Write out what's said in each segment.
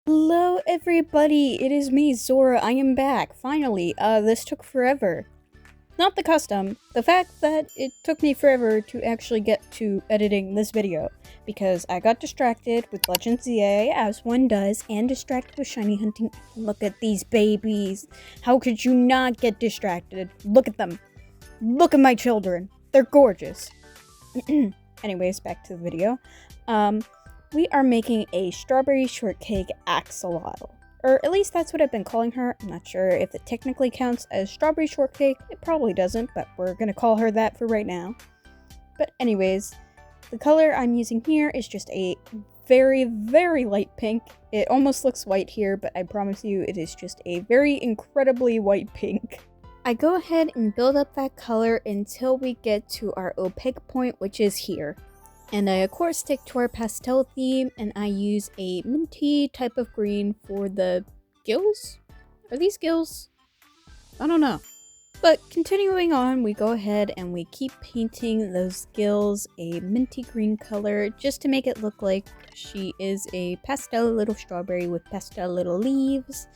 Hello everybody, it is me, Zora. I am back, finally. This took forever. Not the custom, the fact that it took me forever to actually get to editing this video, because I got distracted with Legends ZA, as one does, and distracted with shiny hunting. Look at these babies. How could you not get distracted? Look at them. Look at my children. They're gorgeous. Anyways, back to the video. We are making a strawberry shortcake axolotl. Or at least that's what I've been calling her. I'm not sure if it technically counts as strawberry shortcake. It probably doesn't, but we're gonna call her that for right now. But anyways, the color I'm using here is just a very, very light pink. It almost looks white here, but I promise you it is just a very incredibly white pink. I go ahead and build up that color until we get to our opaque point, which is here. And I of course stick to our pastel theme, and I use a minty type of green for the gills? Are these gills? I don't know. But continuing on, we go ahead and we keep painting those gills a minty green color just to make it look like she is a pastel little strawberry with pastel little leaves.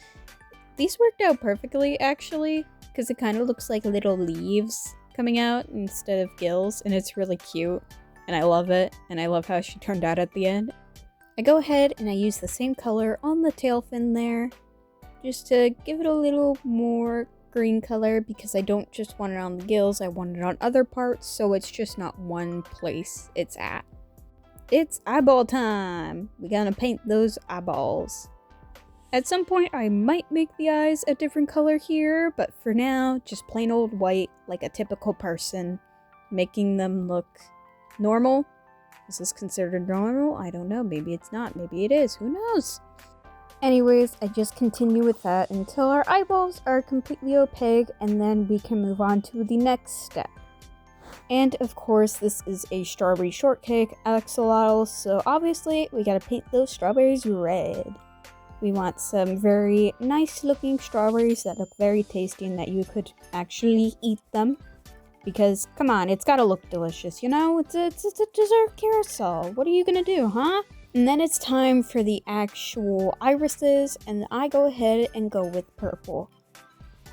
These worked out perfectly actually, because it kind of looks like little leaves coming out instead of gills, and it's really cute. And I love it, and I love how she turned out at the end. I go ahead and I use the same color on the tail fin there, just to give it a little more green color, because I don't just want it on the gills, I want it on other parts, so it's just not one place it's at. It's eyeball time! We gotta paint those eyeballs. At some point I might make the eyes a different color here, but for now, just plain old white, like a typical person, making them look normal? Is this considered normal? I don't know. Maybe it's not. Maybe it is. Who knows? Anyways, I just continue with that until our eyeballs are completely opaque, and then we can move on to the next step. And of course, this is a strawberry shortcake axolotl, so obviously we gotta paint those strawberries red. We want some very nice looking strawberries that look very tasty and that you could actually eat them. Because, come on, it's gotta look delicious, you know? It's a dessert carousel. What are you gonna do, huh? And then it's time for the actual irises, and I go ahead and go with purple.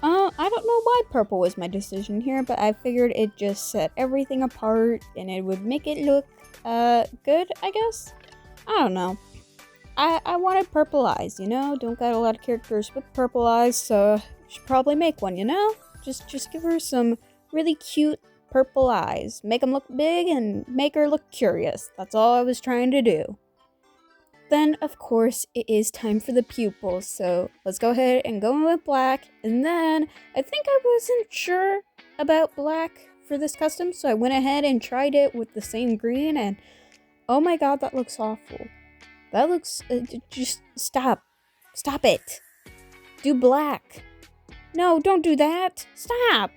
I don't know why purple was my decision here, but I figured it just set everything apart, and it would make it look, good, I guess? I don't know. I wanted purple eyes, you know? Don't got a lot of characters with purple eyes, so should probably make one, you know? Just give her some really cute purple eyes. Make them look big and make her look curious. That's all I was trying to do. Then, of course, it is time for the pupils. So let's go ahead and go in with black. And then I think I wasn't sure about black for this custom, so I went ahead and tried it with the same green, and oh my god, that looks awful. That looks... just stop. Stop it. Do black. No, don't do that. Stop.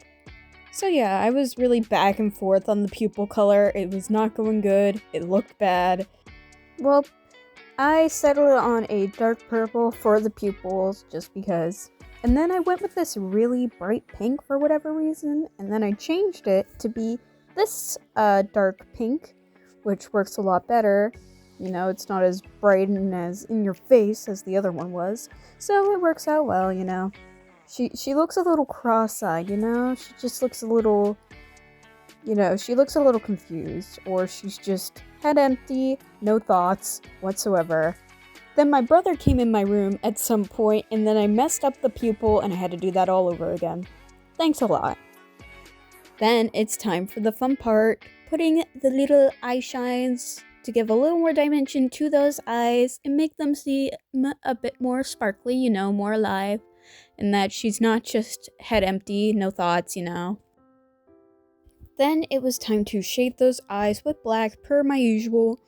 So yeah, I was really back and forth on the pupil color. It was not going good. It looked bad. Well, I settled on a dark purple for the pupils just because. And then I went with this really bright pink for whatever reason. And then I changed it to be this dark pink, which works a lot better. You know, it's not as bright and as in your face as the other one was. So it works out well, you know. She looks a little cross-eyed, you know? She just looks a little, you know, she looks a little confused. Or she's just head empty, no thoughts whatsoever. Then my brother came in my room at some point, and then I messed up the pupil, and I had to do that all over again. Thanks a lot. Then it's time for the fun part, putting the little eye shines to give a little more dimension to those eyes and make them seem a bit more sparkly, you know, more alive. And that she's not just head empty, no thoughts, you know. Then it was time to shade those eyes with black per my usual.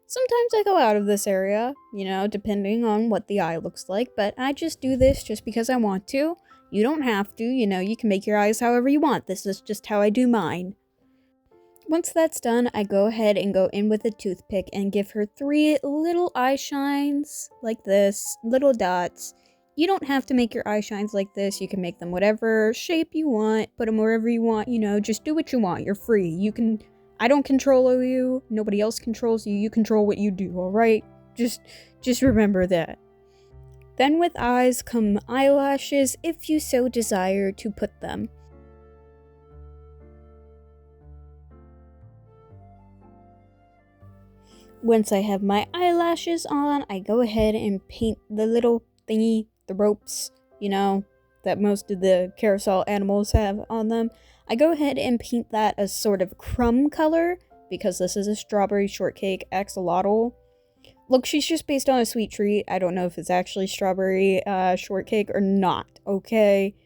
Sometimes I go out of this area, you know, depending on what the eye looks like, but I just do this just because I want to. You don't have to, you know, you can make your eyes however you want. This is just how I do mine. Once that's done, I go ahead and go in with a toothpick and give her 3 little eye shines, like this, little dots. You don't have to make your eye shines like this. You can make them whatever shape you want, put them wherever you want, you know, just do what you want. You're free. You can, I don't control you. Nobody else controls you. You control what you do, all right? Just remember that. Then with eyes come eyelashes if you so desire to put them. Once I have my eyelashes on, I go ahead and paint the little thingy, the ropes, you know, that most of the carousel animals have on them. I go ahead and paint that a sort of crumb color, because this is a strawberry shortcake axolotl. Look, she's just based on a sweet treat. I don't know if it's actually strawberry shortcake or not, okay?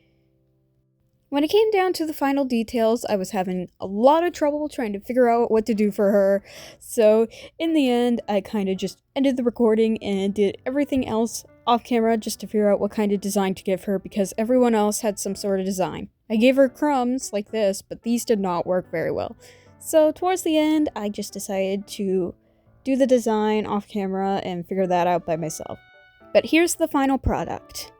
When it came down to the final details, I was having a lot of trouble trying to figure out what to do for her. So in the end, I kind of just ended the recording and did everything else off camera just to figure out what kind of design to give her, because everyone else had some sort of design. I gave her crumbs like this, but these did not work very well. So towards the end, I just decided to do the design off camera and figure that out by myself. But here's the final product.